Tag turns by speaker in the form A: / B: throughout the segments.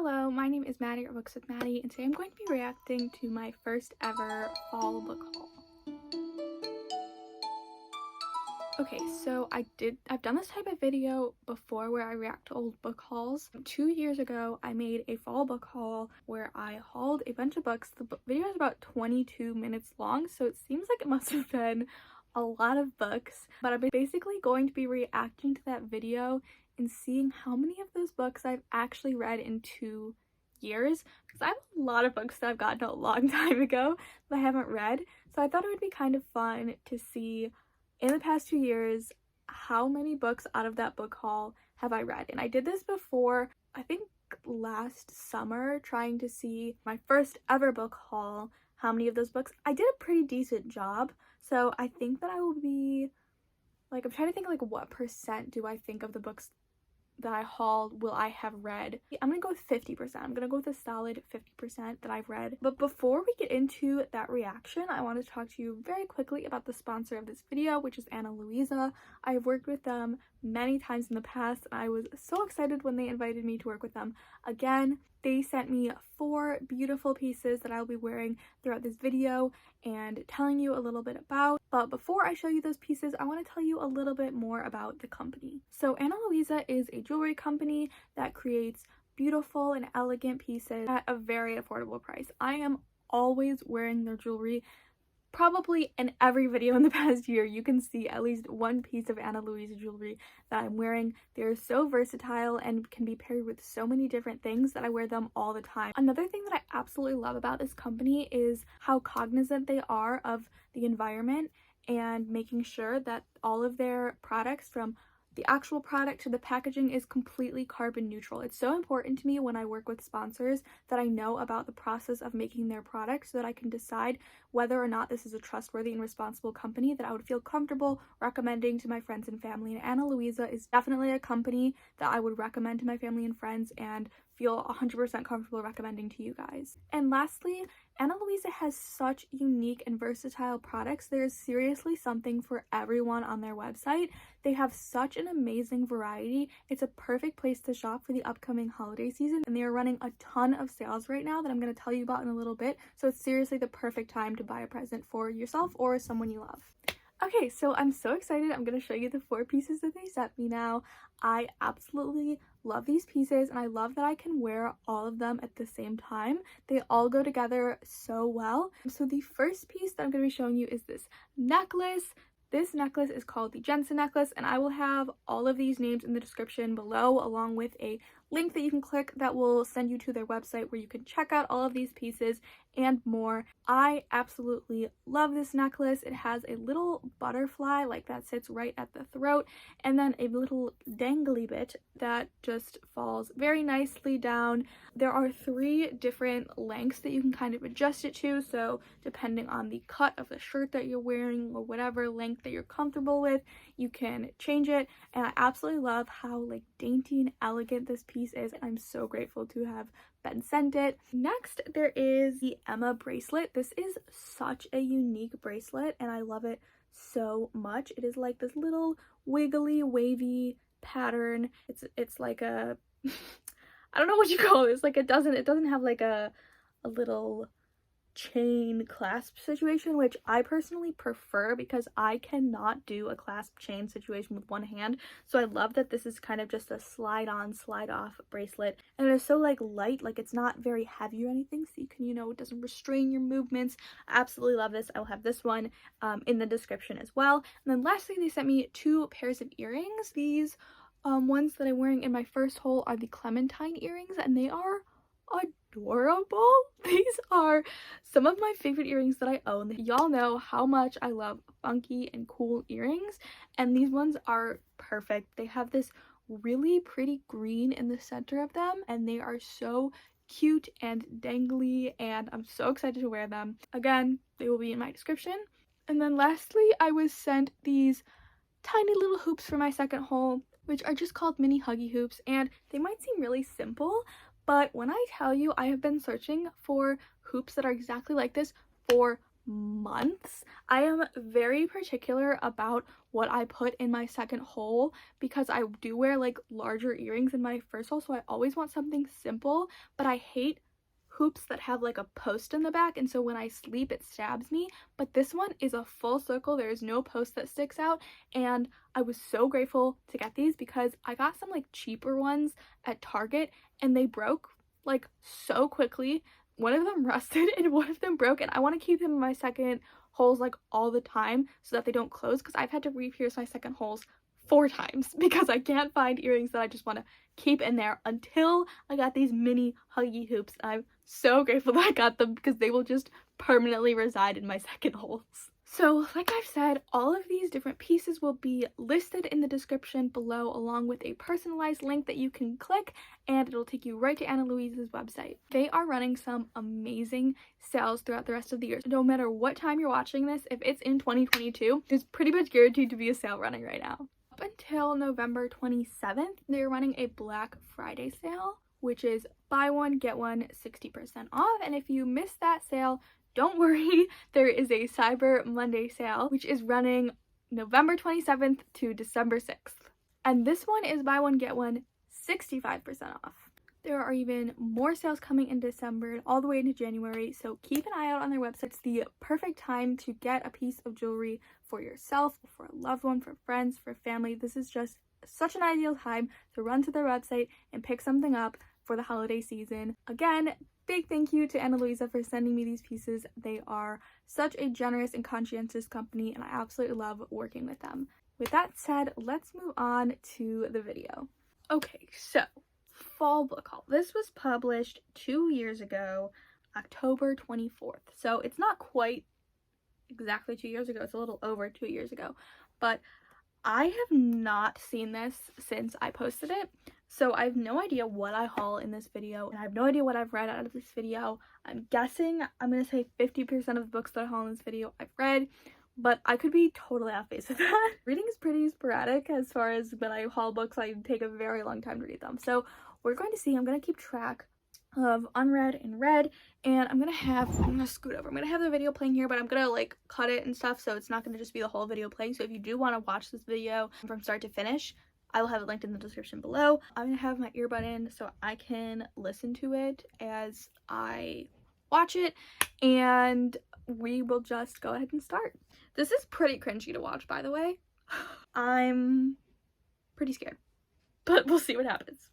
A: Hello, my name is Maddie or Books with Maddie, and today I'm going to be reacting to my first ever fall book haul. Okay, so I've done this type of video before where I react to old book hauls. 2 years ago, I made a fall book haul where I hauled a bunch of books. The video is about 22 minutes long, so it seems like it must have been a lot of books, but I'm basically going to be reacting to that video and seeing how many of those books I've actually read in 2 years, because I have a lot of books that I've gotten a long time ago that I haven't read. So I thought it would be kind of fun to see in the past 2 years how many books out of that book haul have I read. And I did this before, I think last summer, trying to see my first ever book haul, how many of those books. I did a pretty decent job, so I think that I will be like, I'm trying to think like what percent do I think of the books that I hauled will I have read. I'm gonna go with 50%. I'm gonna go with a solid 50% that I've read. But before we get into that reaction, I want to talk to you very quickly about the sponsor of this video, which is Ana Luisa. I have worked with them many times in the past, and I was so excited when they invited me to work with them again. They sent me 4 beautiful pieces that I'll be wearing throughout this video and telling you a little bit about. But before I show you those pieces, I want to tell you a little bit more about the company. So Ana Luisa is a jewelry company that creates beautiful and elegant pieces at a very affordable price. I am always wearing their jewelry. Probably in every video in the past year, you can see at least one piece of Ana Luisa jewelry that I'm wearing. They're so versatile and can be paired with so many different things that I wear them all the time. Another thing that I absolutely love about this company is how cognizant they are of the environment and making sure that all of their products, from the actual product to the packaging, is completely carbon neutral. It's so important to me when I work with sponsors that I know about the process of making their products so that I can decide whether or not this is a trustworthy and responsible company that I would feel comfortable recommending to my friends and family. And Ana Luisa is definitely a company that I would recommend to my family and friends and feel 100% comfortable recommending to you guys. And lastly, Ana Luisa has such unique and versatile products. There is seriously something for everyone on their website. They have such an amazing variety. It's a perfect place to shop for the upcoming holiday season, and they are running a ton of sales right now that I'm going to tell you about in a little bit. So it's seriously the perfect time to buy a present for yourself or someone you love. Okay, so I'm so excited. I'm going to show you the 4 pieces that they sent me now. I absolutely love these pieces, and I love that I can wear all of them at the same time. They all go together so well. So the first piece that I'm going to be showing you is this necklace. This necklace is called the Jensen necklace, and I will have all of these names in the description below, along with a link that you can click that will send you to their website where you can check out all of these pieces and more. I absolutely love this necklace. It has a little butterfly like that sits right at the throat, and then a little dangly bit that just falls very nicely down. There are 3 different lengths that you can kind of adjust it to, so depending on the cut of the shirt that you're wearing or whatever length that you're comfortable with, you can change it. And I absolutely love how like dainty and elegant this piece is. I'm so grateful to have been sent it. Next, there is the Emma bracelet. This is such a unique bracelet, and I love it so much. It is like this little wiggly, wavy pattern. It's like a I don't know what you call this. Like it doesn't have like a little chain clasp situation, which I personally prefer because I cannot do a clasp chain situation with one hand. So I love that this is kind of just a slide on slide off bracelet, and it is so like light, like it's not very heavy or anything, so you can, you know, it doesn't restrain your movements. I absolutely love this. I'll have this one in the description as well. And then lastly, they sent me 2 pairs of earrings. These ones that I'm wearing in my first haul are the clementine earrings, and they are adorable. These are some of my favorite earrings that I own. Y'all know how much I love funky and cool earrings, and these ones are perfect. They have this really pretty green in the center of them, and they are so cute and dangly, and I'm so excited to wear them. Again, they will be in my description. And then lastly, I was sent these tiny little hoops for my second haul, which are just called mini huggy hoops, and they might seem really simple, but when I tell you, I have been searching for hoops that are exactly like this for months. I am very particular about what I put in my second hole because I do wear like larger earrings in my first hole, so I always want something simple, but I hate hoops that have like a post in the back, and so when I sleep it stabs me. But this one is a full circle, there is no post that sticks out, and I was so grateful to get these because I got some like cheaper ones at Target and they broke like so quickly. One of them rusted and one of them broke, and I want to keep them in my second holes like all the time so that they don't close, because I've had to re-pierce my second holes 4 times because I can't find earrings that I just want to keep in there until I got these mini huggy hoops. I'm so grateful that I got them because they will just permanently reside in my second holes. So like I've said, all of these different pieces will be listed in the description below, along with a personalized link that you can click, and it'll take you right to Ana Luisa's website. They are running some amazing sales throughout the rest of the year. No matter what time you're watching this, if it's in 2022, there's pretty much guaranteed to be a sale running right now. Up until November 27th, they're running a Black Friday sale, which is buy one, get one 60% off. And if you miss that sale, don't worry, there is a Cyber Monday sale, which is running November 27th to December 6th. And this one is buy one, get one 65% off. There are even more sales coming in December all the way into January, so keep an eye out on their website. It's the perfect time to get a piece of jewelry for yourself, for a loved one, for friends, for family. This is just such an ideal time to run to their website and pick something up for the holiday season. Again, big thank you to Ana Luisa for sending me these pieces. They are such a generous and conscientious company, and I absolutely love working with them. With that said, let's move on to the video. Okay, so fall book haul. This was published 2 years ago, October 24th. So it's not quite exactly 2 years ago. It's a little over 2 years ago. But I have not seen this since I posted it. So I have no idea what I haul in this video, and I have no idea what I've read out of this video. I'm guessing I'm going to say 50% of the books that I haul in this video I've read, but I could be totally off base with that. Reading is pretty sporadic as far as when I haul books. I take a very long time to read them. So we're going to see. I'm going to keep track of unread and read, and I'm gonna scoot over. I'm gonna have the video playing here, but I'm gonna like cut it and stuff, so it's not gonna just be the whole video playing. So if you do want to watch this video from start to finish, I will have it linked in the description below. I'm gonna have my earbud in so I can listen to it as I watch it, and we will just go ahead and start. This is pretty cringy to watch, by the way. I'm pretty scared, but we'll see what happens.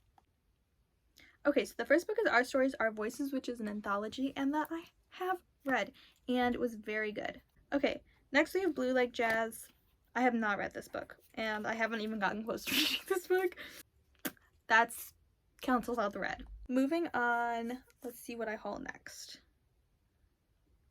A: Okay, so the first book is Our Stories, Our Voices, which is an anthology, and that I have read, and it was very good. Okay, next we have Blue Like Jazz. I have not read this book, and I haven't even gotten close to reading this book. That's cancels out the read. Moving on, let's see what I haul next.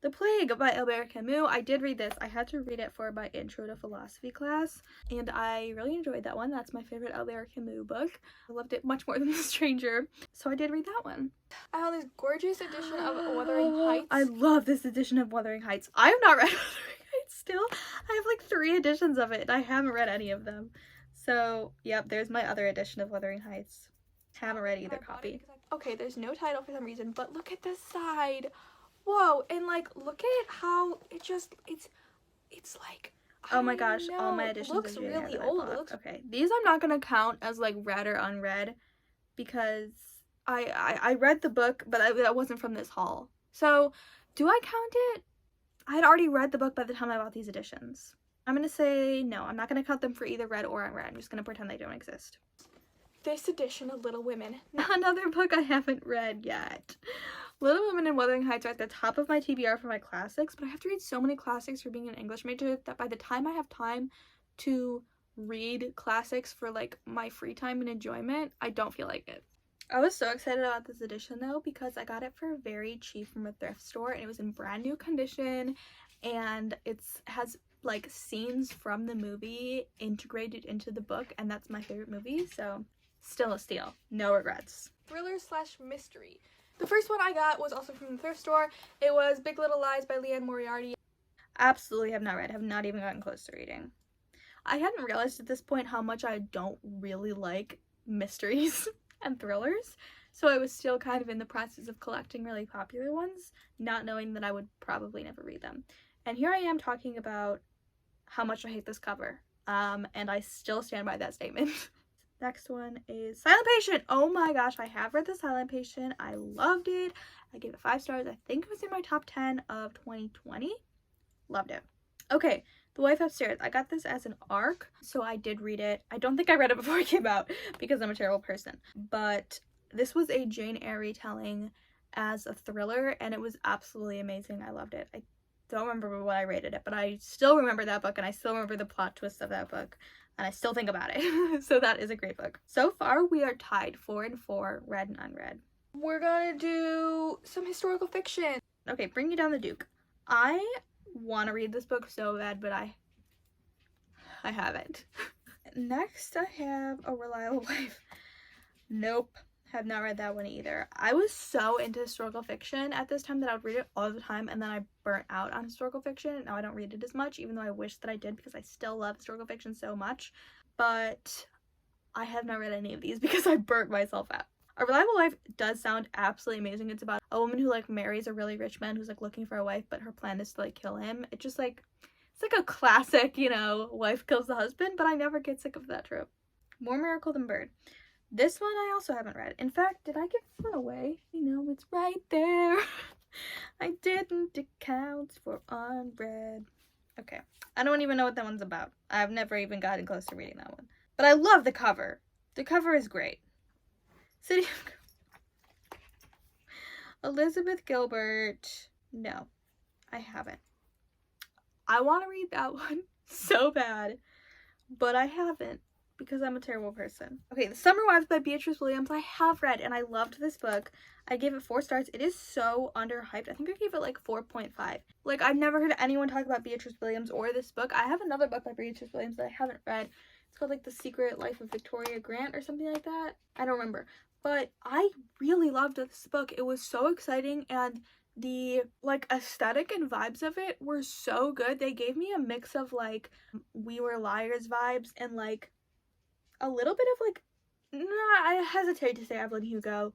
A: The Plague by Albert Camus. I did read this. I had to read it for my intro to philosophy class, and I really enjoyed that one. That's my favorite Albert Camus book. I loved it much more than The Stranger, so I did read that one. I have this gorgeous edition of Wuthering Heights. I love this edition of Wuthering Heights. I have not read Wuthering Heights still. I have like 3 editions of it, and I haven't read any of them. So, yep, there's my other edition of Wuthering Heights. Haven't read either copy. Okay, there's no title for some reason, but look at this side. Whoa, and like look at how it just it's like, oh my gosh, all my editions looks really old. Okay, these I'm not gonna count as like read or unread because I read the book, but that wasn't from this haul. So do I count it? I had already read the book by the time I bought these editions. I'm gonna say no. I'm not gonna count them for either read or unread. I'm just gonna pretend they don't exist. This edition of Little Women, another book I haven't read yet. Little Women and Wuthering Heights are at the top of my TBR for my classics, but I have to read so many classics for being an English major that by the time I have time to read classics for like my free time and enjoyment, I don't feel like it. I was so excited about this edition though because I got it for very cheap from a thrift store, and it was in brand new condition, and it has like scenes from the movie integrated into the book, and that's my favorite movie, so still a steal. No regrets. Thriller/mystery. The first one I got was also from the thrift store. It was Big Little Lies by Leanne Moriarty. Absolutely have not read. Have not even gotten close to reading. I hadn't realized at this point how much I don't really like mysteries and thrillers, so I was still kind of in the process of collecting really popular ones, not knowing that I would probably never read them. And here I am talking about how much I hate this cover. And I still stand by that statement. Next one is Silent Patient. Oh my gosh, I have read The Silent Patient. I loved it. I gave it 5 stars. I think it was in my top 10 of 2020. Loved it. Okay, The Wife Upstairs. I got this as an ARC, so I did read it. I don't think I read it before it came out because I'm a terrible person. But this was a Jane Eyre retelling as a thriller, and it was absolutely amazing. I loved it. I don't remember what I rated it, but I still remember that book, and I still remember the plot twist of that book, and I still think about it. So that is a great book. So far, we are tied 4-4, read and unread. We're gonna do some historical fiction. Okay, Bring Me Down the Duke. I want to read this book so bad, but I haven't. Next, I have A Reliable Wife. Nope. Have not read that one either. I was so into historical fiction at this time that I would read it all the time, and then I burnt out on historical fiction. Now I don't read it as much, even though I wish that I did because I still love historical fiction so much. But I have not read any of these because I burnt myself out. A Reliable Wife does sound absolutely amazing. It's about a woman who like marries a really rich man who's like looking for a wife, but her plan is to like kill him. It's just like, it's like a classic, you know, wife kills the husband, but I never get sick of that trope. More Miracle Than Bird. This one I also haven't read. In fact, did I give this one away? You know, it's right there. I didn't. It counts for unread. Okay. I don't even know what that one's about. I've never even gotten close to reading that one. But I love the cover. The cover is great. City of Elizabeth Gilbert. No, I haven't. I want to read that one so bad, but I haven't because I'm a terrible person. Okay, The Summer Wives by Beatrice Williams I have read, and I loved this book. I gave it 4 stars. It is so underhyped. I think I gave it like 4.5. Like, I've never heard anyone talk about Beatrice Williams or this book. I have another book by Beatrice Williams that I haven't read. It's called like The Secret Life of Victoria Grant or something like that. I don't remember. But I really loved this book. It was so exciting, and the like aesthetic and vibes of it were so good. They gave me a mix of like We Were Liars vibes and like a little bit of like, I hesitate to say Evelyn Hugo,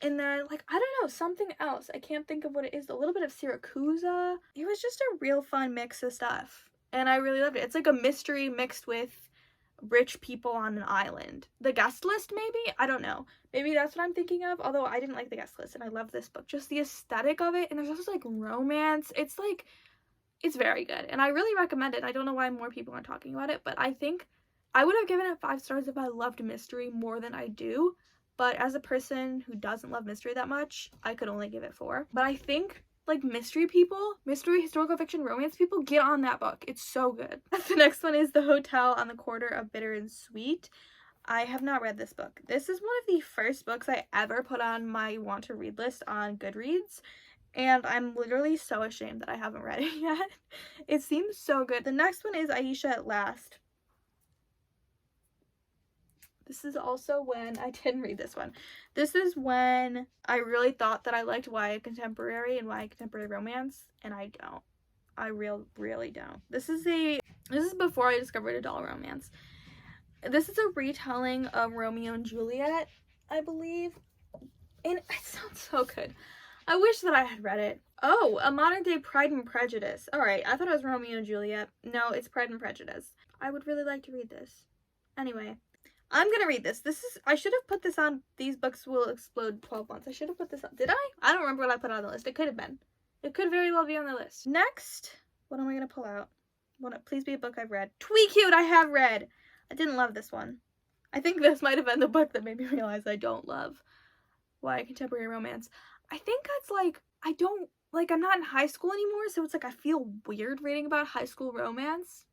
A: and then like, I don't know, something else. I can't think of what it is. A little bit of Syracuse. It was just a real fun mix of stuff, and I really loved it. It's like a mystery mixed with rich people on an island. The Guest List, maybe? I don't know. Maybe that's what I'm thinking of, although I didn't like The Guest List, and I love this book. Just the aesthetic of it, and there's also like romance. It's like, it's very good, and I really recommend it. I don't know why more people aren't talking about it, but I think I would have given it 5 stars if I loved mystery more than I do, but as a person who doesn't love mystery that much, I could only give it 4. But I think like mystery people, mystery, historical fiction, romance people, get on that book. It's so good. The next one is The Hotel on the Corner of Bitter and Sweet. I have not read this book. This is one of the first books I ever put on my want to read list on Goodreads, and I'm literally so ashamed that I haven't read it yet. It seems so good. The next one is Aisha at Last. This is also when I didn't read this one. This is when I really thought that I liked YA contemporary and YA contemporary romance, and I don't. I really don't. This is before I discovered adult romance. This is a retelling of Romeo and Juliet, I believe, and it sounds so good. I wish that I had read it. Oh, a modern day Pride and Prejudice. All right, I thought it was Romeo and Juliet. No, it's Pride and Prejudice. I would really like to read this. Anyway, I'm gonna read this. I should have put this on These Books Will Explode 12 months. I should have put this on. Did I? I don't remember what I put on the list. It could have been. It could very well be on the list. Next, what am I gonna pull out? Please be a book I've read. Twee Cute I have read. I didn't love this one. I think this might have been the book that made me realize I don't love YA contemporary romance. I think that's like, I'm not in high school anymore, so it's like I feel weird reading about high school romance.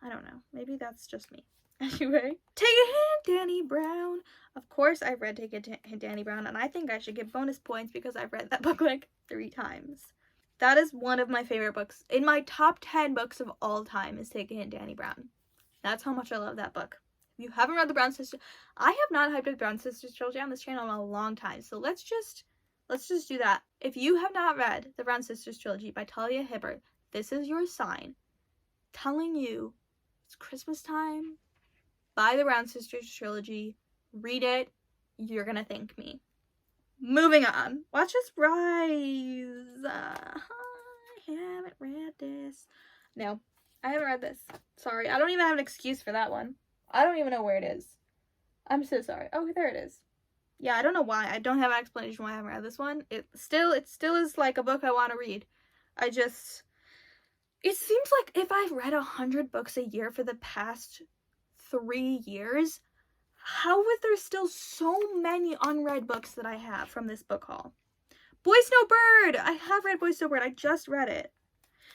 A: I don't know. Maybe that's just me. Anyway, Take a Hint, Danny Brown. Of course I've read Take a Hint, Danny Brown, and I think I should get bonus points because I've read that book like 3 times. That is one of my favorite books. In my top 10 books of all time is Take a Hint, Danny Brown. That's how much I love that book. If you haven't read the Brown Sisters, I have not hyped the Brown Sisters trilogy on this channel in a long time, so let's just do that. If you have not read the Brown Sisters trilogy by Talia Hibbert, this is your sign telling you it's Christmas time. Buy the Brown Sisters trilogy, read it, you're gonna thank me. Moving on. Watch Us Rise. haven't read this. No, I haven't read this. Sorry, I don't even have an excuse for that one. I don't even know where it is. I'm so sorry. Oh, there it is. Yeah, I don't know why. I don't have an explanation why I haven't read this one. It still is like a book I want to read. It seems like if I've read 100 books a year for the past 3 years, how is there still so many unread books that I have from this book haul? Boys No Bird! I have read Boys No Bird. I just read it.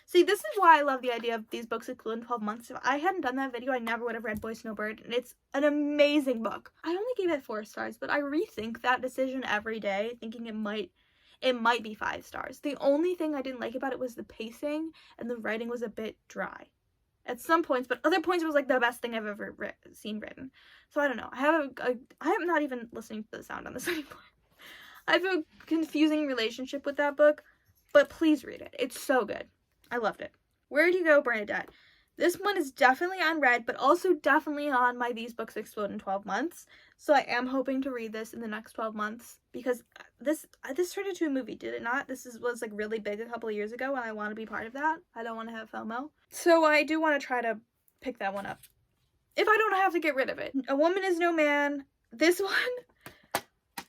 A: See, this is why I love the idea of these books exclude in 12 months. If I hadn't done that video, I never would have read Boys No Bird, and it's an amazing book. I only gave it 4 stars, but I rethink that decision every day, thinking it might be 5 stars. The only thing I didn't like about it was the pacing, and the writing was a bit dry at some points, but other points it was like the best thing I've ever seen written. So I don't know. I am not even listening to the sound on this anymore. I have a confusing relationship with that book, but please read it. It's so good. I loved it. Where'd you go, Bernadette? This one is definitely unread, but also definitely on my These Books Explode in 12 months. So I am hoping to read this in the next 12 months because this turned into a movie, did it not? Was like really big a couple of years ago, and I want to be part of that. I don't want to have FOMO. So I do want to try to pick that one up. If I don't have to get rid of it. A Woman is No Man. This one,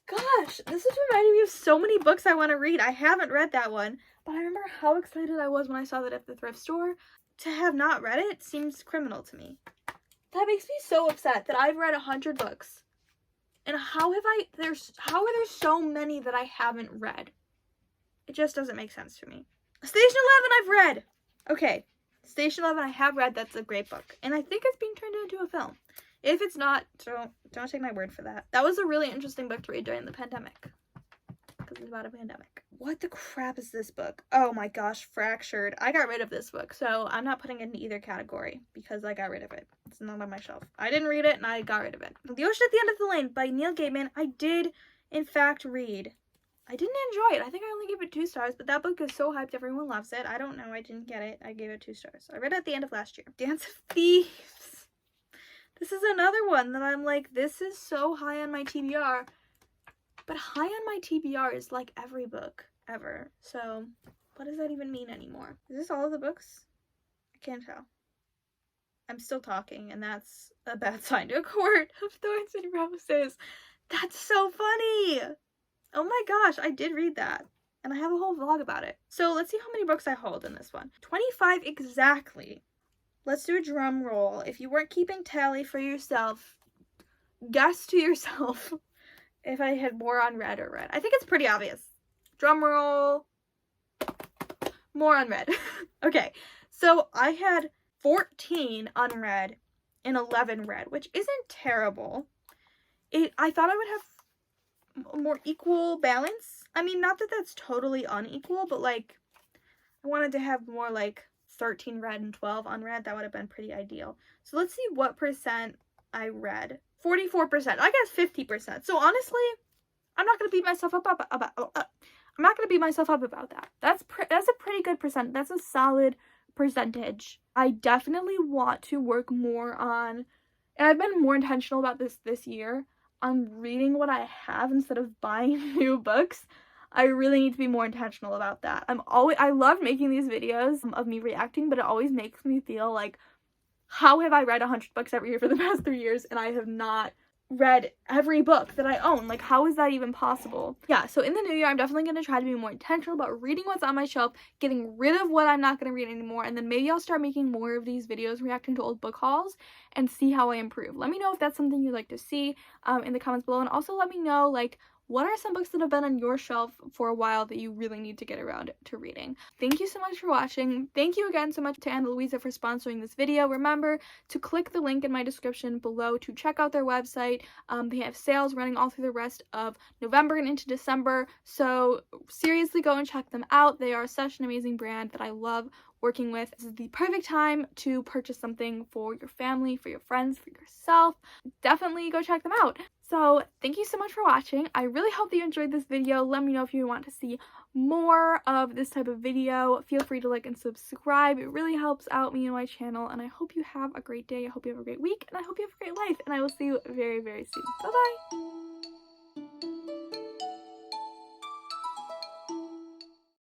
A: gosh, this is reminding me of so many books I want to read. I haven't read that one, but I remember how excited I was when I saw that at the thrift store. To have not read it seems criminal to me. That makes me so upset that I've read 100 books. And how are there so many that I haven't read? It just doesn't make sense to me. Station 11 I've read. Okay, Station 11 I have read. That's a great book. And I think it's being turned into a film. If it's not, don't take my word for that. That was a really interesting book to read during the pandemic. Because it's about a pandemic. What the crap is this book? Oh my gosh, Fractured. I got rid of this book, so I'm not putting it in either category because I got rid of it. It's not on my shelf. I didn't read it and I got rid of it. The Ocean at the End of the Lane by Neil Gaiman, I did in fact read. I didn't enjoy it. I think I only gave it 2 stars, but that book is so hyped, everyone loves it. I don't know, I didn't get it. I gave it 2 stars. I read it at the end of last year. Dance of Thieves. This is another one that I'm like, this is so high on my TBR. But high on my TBR is like every book ever. So what does that even mean anymore? Is this all of the books? I can't tell. I'm still talking, and that's a bad sign to a Court of Thorns and Roses. That's so funny. Oh my gosh, I did read that. And I have a whole vlog about it. So let's see how many books I hauled in this one. 25 exactly. Let's do a drum roll. If you weren't keeping tally for yourself, guess to yourself if I had more unread or read. I think it's pretty obvious. Drum roll. More unread. Okay, so I had 14 unread and 11 read, which isn't terrible. I thought I would have a more equal balance. I mean, not that that's totally unequal, but like I wanted to have more like 13 read and 12 unread. That would have been pretty ideal. So let's see what percent I read. 44%. I guess 50%. So honestly, I'm not gonna beat myself up about I'm not gonna beat myself up about that. That's a pretty good percent. That's a solid percentage. I definitely want to work more on, and I've been more intentional about this year on reading what I have instead of buying new books. I really need to be more intentional about that. I love making these videos of me reacting, but it always makes me feel like, how have I read 100 books every year for the past 3 years and I have not read every book that I own? Like, how is that even possible? Yeah, so in the new year, I'm definitely going to try to be more intentional about reading what's on my shelf, getting rid of what I'm not going to read anymore, and then maybe I'll start making more of these videos reacting to old book hauls and see how I improve. Let me know if that's something you'd like to see in the comments below, and also let me know, like, what are some books that have been on your shelf for a while that you really need to get around to reading? Thank you so much for watching. Thank you again so much to Ana Luisa for sponsoring this video. Remember to click the link in my description below to check out their website. They have sales running all through the rest of November and into December, so seriously go and check them out. They are such an amazing brand that I love working with. This is the perfect time to purchase something for your family, for your friends, for yourself. Definitely go check them out. So thank you so much for watching. I really hope that you enjoyed this video. Let me know if you want to see more of this type of video. Feel free to like and subscribe. It really helps out me and my channel, and I hope you have a great day. I hope you have a great week, and I hope you have a great life, and I will see you very, very soon. Bye-bye!